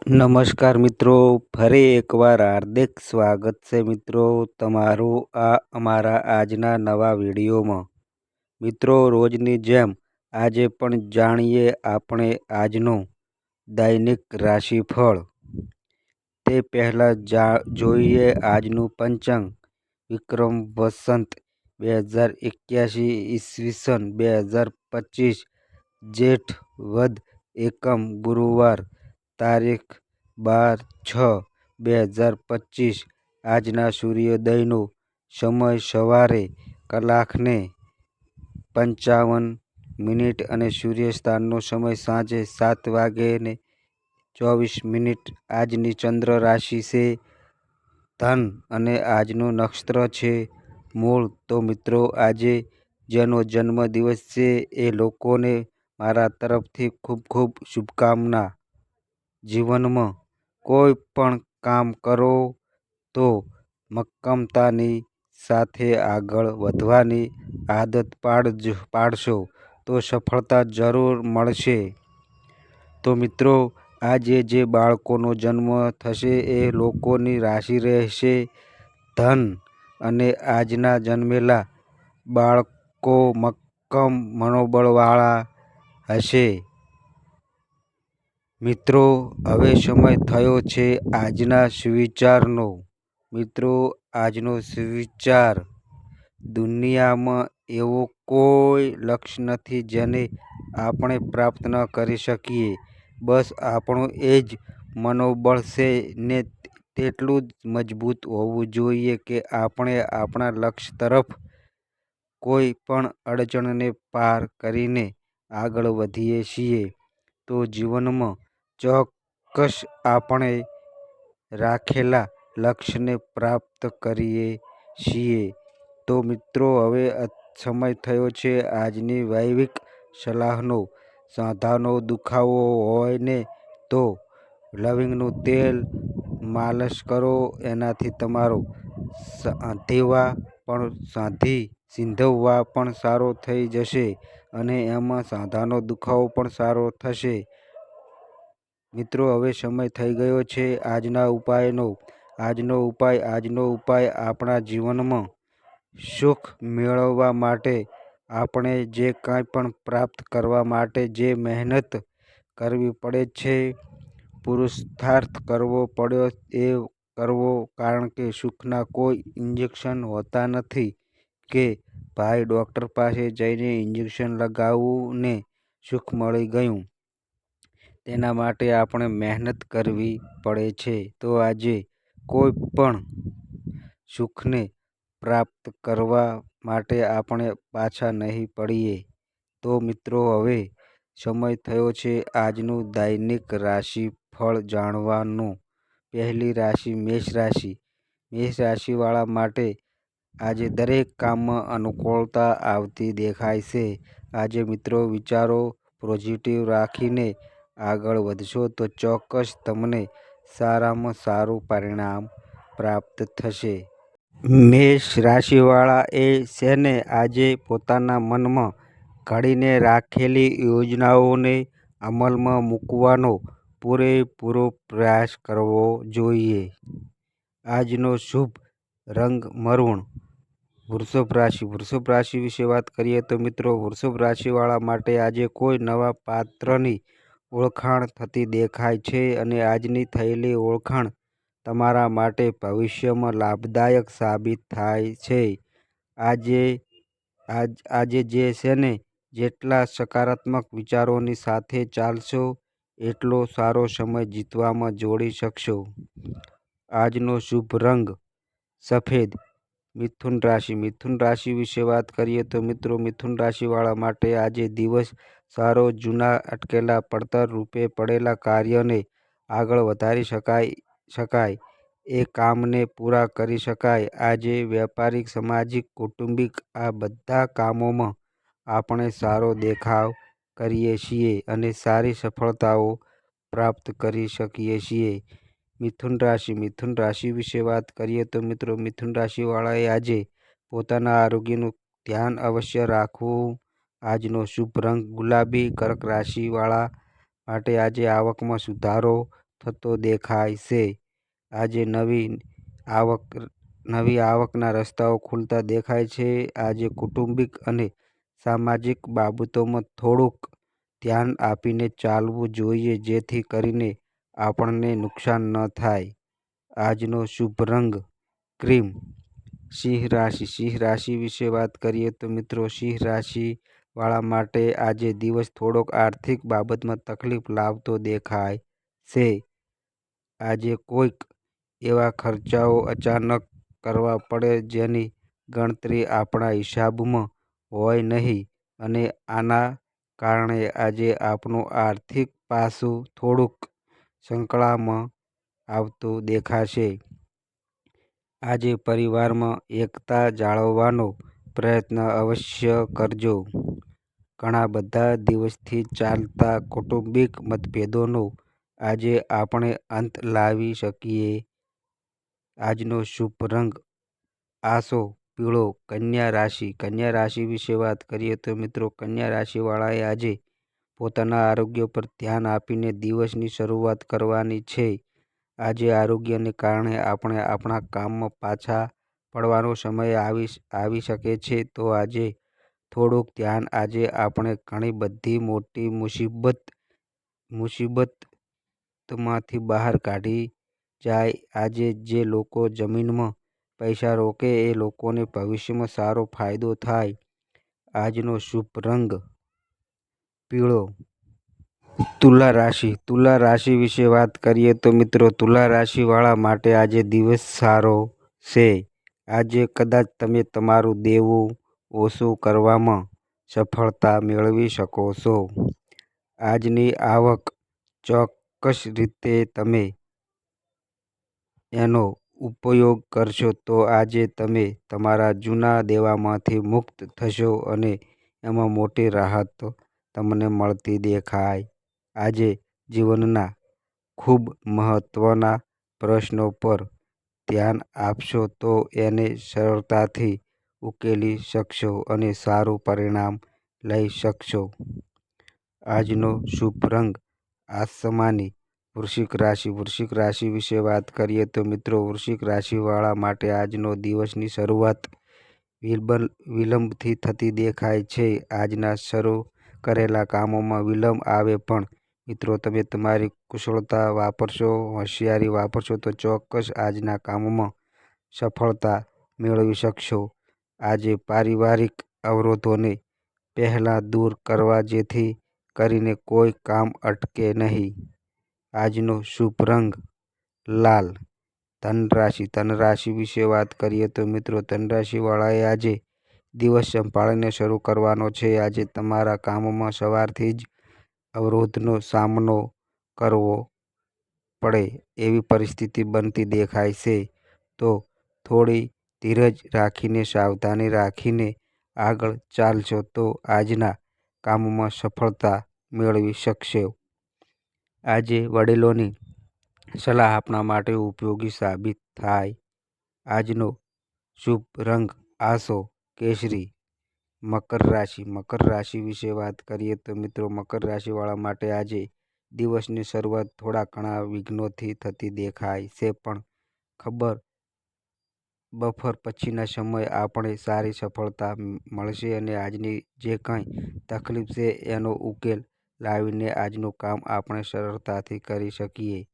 નમસ્કાર મિત્રો, ફરી એકવાર હાર્દિક સ્વાગત છે મિત્રો તમારું અમારા આજના નવા વિડીયોમાં। મિત્રો, રોજની જેમ આજે પણ જાણીએ આપણે આજનું દૈનિક રાશિફળ। તે પહેલાં જોઈએ આજનું પંચાંગ વિક્રમ વસંત 2081 ઈસવીસન 2025 જેઠ વદ એકમ ગુરુવાર તારીખ 12/6/2025। આજના સૂર્યોદયનો સમય સવારે કલાકને 55 અને સૂર્યાસ્તનો સમય સાંજે 7:24। આજની ચંદ્ર રાશિ છે ધન અને આજનું નક્ષત્ર છે મૂળ। તો મિત્રો, આજે જેનો જન્મદિવસ છે એ લોકોને મારા તરફથી ખૂબ ખૂબ શુભકામના। જીવનમાં કોઈ પણ કામ કરો તો મક્કમતાની સાથે આગળ વધવાની આદત પાડશો તો સફળતા જરૂર મળશે। તો મિત્રો, આજે જે બાળકોનો જન્મ થશે એ લોકોની રાશિ રહેશે ધન અને આજના જન્મેલા બાળકો મક્કમ મનોબળવાળા હશે। મિત્રો, હવે સમય થયો છે આજના સુવિચારનો। મિત્રો, આજનો સુવિચાર: દુનિયામાં એવો કોઈ લક્ષ્ય નથી જેને આપણે પ્રાપ્ત ન કરી શકીએ, બસ આપણું એ જ મનોબળ છે ને તેટલું જ મજબૂત હોવું જોઈએ કે આપણે આપણા લક્ષ્ય તરફ કોઈ પણ અડચણને પાર કરીને આગળ વધીએ છીએ તો જીવનમાં ચોક્કસ આપણે રાખેલા લક્ષ્યને પ્રાપ્ત કરીએ છીએ। તો મિત્રો, હવે સમય થયો છે આજની વૈદિક સલાહનો। સાંધાનો દુખાવો હોય ને તો લવિંગનું તેલ માલિશ કરો, એનાથી તમારો સાંધિવા પણ સારો થઈ જશે અને એમાં સાંધાનો દુખાવો પણ સારો થશે। મિત્રો, હવે સમય થઈ ગયો છે આજના ઉપાયનો। આજનો ઉપાય આપણા જીવનમાં સુખ મેળવવા માટે, આપણે જે કંઈ પણ પ્રાપ્ત કરવા માટે જે મહેનત કરવી પડે છે, પુરુષાર્થ કરવો પડે એ કરવો, કારણ કે સુખના કોઈ ઇન્જેક્શન હોતા નથી કે ભાઈ ડૉક્ટર પાસે જઈને ઇન્જેક્શન લગાવ્યું ને સુખ મળી ગયું। તેના માટે આપણે મહેનત કરવી પડે છે। તો આજે કોઈ પણ સુખને પ્રાપ્ત કરવા માટે આપણે પાછા નહીં પડીએ। તો મિત્રો, હવે સમય થયો છે આજનું દૈનિક રાશિફળ જાણવાનો। પહેલી રાશિ મેષ રાશિ। મેષ રાશિવાળા માટે આજે દરેક કામમાં અનુકૂળતા આવતી દેખાય છે। આજે મિત્રો, વિચારો પોઝિટિવ રાખીને આગળ વધશો તો ચોક્કસ તમને સારામાં સારું પરિણામ પ્રાપ્ત થશે। મેષ રાશિવાળા એ છે ને આજે પોતાના મનમાં ઘડીને રાખેલી યોજનાઓને અમલમાં મૂકવાનો પૂરેપૂરો પ્રયાસ કરવો જોઈએ। આજનો શુભ રંગ મરૂન। વૃષભ રાશિ વિશે વાત કરીએ તો મિત્રો, વૃષભ રાશિવાળા માટે આજે કોઈ નવા પાત્રની ઓળખાણ થતી દેખાય છે અને આજની થયેલી ઓળખાણ તમારા માટે ભવિષ્યમાં લાભદાયક સાબિત થાય છે। આજે જે છે ને જેટલા સકારાત્મક વિચારોની સાથે ચાલશો એટલો સારો સમય જીતવામાં જોડી શકશો। આજનો શુભ રંગ સફેદ। મિથુન રાશિ વિશે વાત કરીએ તો મિત્રો, મિથુન રાશિવાળા માટે આજે દિવસ સારો, જૂના અટકેલા પડતર રૂપે પડેલા કાર્યને આગળ વધારી શકાય એ કામને પૂરા કરી શકાય। આજે વ્યાપારિક, સામાજિક, કૌટુંબિક આ બધા કામોમાં આપણે સારો દેખાવ કરીએ છીએ અને સારી સફળતાઓ પ્રાપ્ત કરી શકીએ છીએ। મિથુન રાશિ વિશે વાત કરીએ તો મિત્રો, મિથુન રાશિવાળાએ આજે પોતાના આરોગ્યનું ધ્યાન અવશ્ય રાખવું। આજનો શુભ રંગ ગુલાબી। કર્ક રાશિવાળા માટે આજે આવકમાં સુધારો, થતો દેખાય છે. આજે નવી આવકના રસ્તાઓ ખુલતા દેખાય છે. આજે કૌટુંબિક અને સામાજિક બાબતોમાં થોડુંક ધ્યાન આપીને ચાલવું જોઈએ, જેથી કરીને આપણને નુકસાન ન થાય. આજનો શુભ રંગ ક્રીમ. સિંહ રાશિ. સિંહ રાશિ વિશે વાત કરીએ તો મિત્રો, સિંહ રાશિ વાળા માટે આજે દિવસ થોડોક આર્થિક બાબતમાં તકલીફ લાવતો દેખાય છે. આજે કોઈક એવા ખર્ચાઓ અચાનક કરવા પડે જેની ગણતરી આપણા હિસાબમાં હોય નહીં, અને આના કારણે આજે આપણું આર્થિક પાસું થોડુંક સંકળામાં આવતું દેખાશે. આજે પરિવારમાં એકતા જાળવવાનો પ્રયત્ન અવશ્ય કરજો. ઘણા બધા દિવસથી ચાલતા કૌટુંબિક મતભેદોનો આજે આપણે અંત લાવી શકીએ. આજનો શુભ રંગ આસો પીળો. કન્યા રાશિ. કન્યા રાશિ વિશે વાત કરીએ તો મિત્રો, કન્યા રાશિવાળાએ આજે પોતાના આરોગ્ય પર ધ્યાન આપીને દિવસની શરૂઆત કરવાની છે. આજે આરોગ્યને કારણે આપણે આપણા કામમાં પાછા પડવાનો સમય આવી શકે છે. તો આજે થોડુંક ધ્યાન. આજે આપણે ઘણી બધી મોટી મુસીબતમાંથી બહાર કાઢી જાય. આજે જે લોકો જમીનમાં પૈસા રોકે એ લોકોને ભવિષ્યમાં સારો ફાયદો થાય. આજનો શુભ રંગ પીળો. તુલા રાશિ. તુલા રાશિ વિશે વાત કરીએ તો મિત્રો, તુલા રાશિવાળા માટે આજે દિવસ સારો છે. આજે કદાચ તમે તમારું દેવું ઓછું કરવામાં સફળતા મેળવી શકો છો. આજની આવક ચોક્કસ રીતે તમે એનો ઉપયોગ કરશો તો આજે તમે તમારા જૂના દેવામાંથી મુક્ત થશો અને એમાં મોટી રાહત તમને મળતી દેખાય. આજે જીવનના ખૂબ મહત્વના પ્રશ્નો પર ધ્યાન આપશો તો એને સરળતાથી ઉકેલી શકશો અને સારું પરિણામ લઈ શકશો. આજનો શુભ રંગ આસમાની. વૃશ્ચિક રાશિ. વૃશ્ચિક રાશિ વિશે વાત કરીએ તો મિત્રો, વૃશ્ચિક રાશિવાળા માટે આજનો દિવસની શરૂઆત વિલંબથી થતી દેખાય છે. આજના શરૂ કરેલા કામોમાં વિલંબ આવે પણ મિત્રો, તમે તમારી કુશળતા વાપરશો, હોશિયારી વાપરશો તો ચોક્કસ આજના કામોમાં સફળતા મેળવી શકશો. આજે પારિવારિક અવરોધોને પહેલાં દૂર કરવા, જેથી કરીને કોઈ કામ અટકે નહીં. આજનો શુભ રંગ લાલ. ધન રાશિ. ધન રાશિ વિશે વાત કરીએ તો મિત્રો, ધન રાશિવાળાએ આજે દિવસ સંભાળીને શરૂ કરવાનો છે. આજે તમારા કામમાં સવારથી જ અવરોધનો સામનો કરવો પડે એવી પરિસ્થિતિ બનતી દેખાય છે. તો થોડી ધીરજ રાખીને, સાવધાની રાખીને આગળ ચાલશો તો આજના કામમાં સફળતા મેળવી શકશો. આજે વડીલોની સલાહ આપણા માટે ઉપયોગી સાબિત થાય. આજનો શુભ રંગ આસો કેસરી. મકર રાશિ. મકર રાશિ વિશે વાત કરીએ તો મિત્રો, મકર રાશિવાળા માટે આજે દિવસની શરૂઆત થોડા ઘણા વિઘ્નોથી થતી દેખાય છે, પણ બપોર પછીના સમયે આપણે સારી સફળતા મળશે અને આજની જે કંઈ તકલીફ છે એનો ઉકેલ લાવીને આજનું કામ આપણે સરળતાથી કરી શકીએ.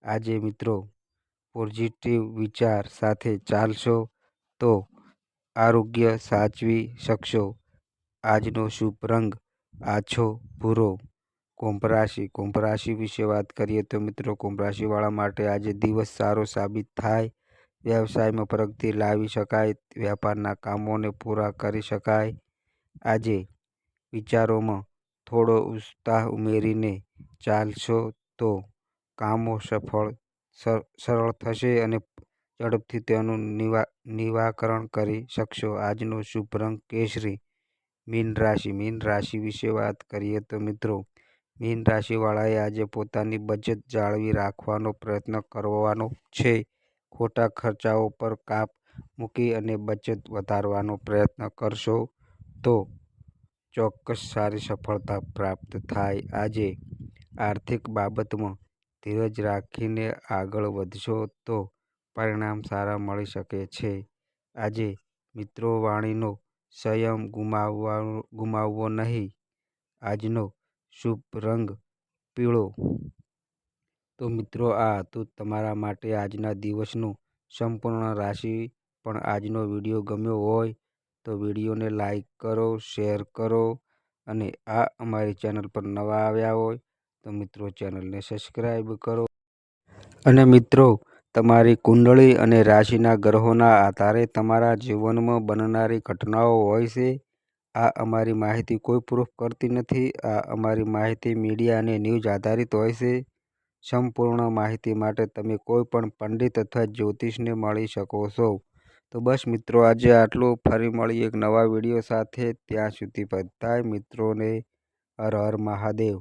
આજે મિત્રો પોઝિટિવ વિચાર સાથે ચાલશો તો આરોગ્ય સાચવી શકશો. આજનો શુભ રંગ આછો ભૂરો. કુંભ રાશિ. કુંભ રાશિ વિશે વાત કરીએ તો મિત્રો, કુંભ રાશિવાળા માટે આજે દિવસ સારો સાબિત થાય. વ્યવસાયમાં પ્રગતિ લાવી શકાય. વેપારના કામોને પૂરા કરી શકાય. આજે વિચારોમાં થોડો ઉત્સાહ ઉમેરીને ચાલશો તો કામો સરળ થશે અને ઝડપથી તેનું નિરાકરણ કરી શકશો. આજનો શુભ રંગ કેસરી. મીન રાશિ. મીન રાશિ વિશે વાત કરીએ તો મિત્રો, મીન રાશિવાળાએ આજે પોતાની બચત જાળવી રાખવાનો પ્રયત્ન કરવાનો છે. ખોટા ખર્ચાઓ પર કાપ મૂકી અને બચત વધારવાનો પ્રયત્ન કરશો તો ચોક્કસ સારી સફળતા પ્રાપ્ત થાય. આજે આર્થિક બાબતમાં ધીરજ રાખીને આગળ વધશો તો પરિણામ સારા મળી શકે છે. આજે મિત્રો વાણીનો સંયમ ગુમાવવો નહીં. આજનો શુભ રંગ પીળો. તો મિત્રો આ હતું તમારા માટે આજના દિવસનું સંપૂર્ણ રાશિ. પણ આજનો વિડીયો ગમ્યો હોય તો વિડીયોને લાઈક કરો, શેર કરો અને આ અમારી ચેનલ પર નવા આવ્યા હોય તો મિત્રો ચેનલને સબસ્ક્રાઈબ કરો. અને મિત્રો તમારી કુંડળી અને રાશિના ગ્રહોના આધારે તમારા જીવનમાં બનનારી ઘટનાઓ હોય છે. આ અમારી માહિતી કોઈ પ્રૂફ કરતી નથી. આ અમારી માહિતી મીડિયા અને ન્યૂઝ આધારિત હોય છે. સંપૂર્ણ માહિતી માટે તમે કોઈ પણ પંડિત અથવા જ્યોતિષને મળી શકો છો. તો બસ મિત્રો આજે આટલું. ફરી મળીએ એક નવા વિડીયો સાથે. ત્યાં સુધી બધાય મિત્રોને હર હર મહાદેવ.